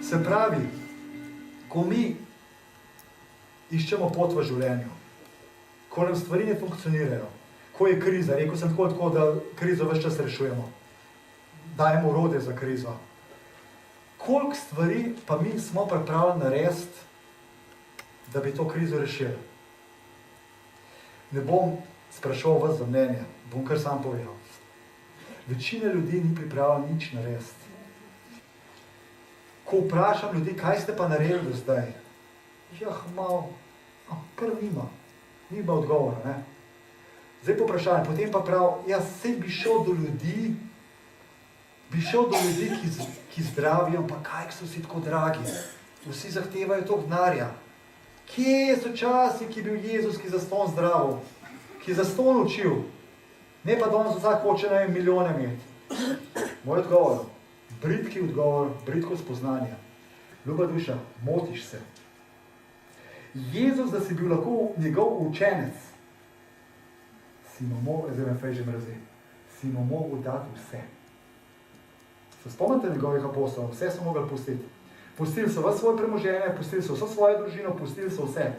Se pravi, ko mi iščemo pot v življenju, ko nam stvari ne funkcionirajo, ko je kriza, rekel sem tako, da krizo ves čas rešujemo, dajemo orodje za krizo. Koliko stvari pa mi smo pripravljeni narediti, da bi to krizo rešili? Ne bom spraševal vas za mnenje, bom kar sam povedal. Večina ljudi ni pripravljena nič narediti. Ko vprašam ljudi, kaj ste pa naredili do zdaj? Malo, kar nima odgovora, ne? Zdaj pa vprašanje, potem pa prav, sej bi šel do ljudi, ki zdravijo, pa kaj so si tako dragi? Vsi zahtevajo toliko denarja. Kje so časi, ki je bil Jezus, ki zastonj zdravil, ki je zastonj učil? Ne pa danes vsak hoče milijone imeti. Moj odgovor, bridki odgovor, bridko spoznanje. Ljuba duša, motiš se. Jezus, da si bil lahko njegov učenec, si mu mogel dati vse. Se spomnite njegovih apostolov, vse so mogli pustiti. Pustili so vse svoje premoženje, pustili so vso svojo družino, pustili so vse.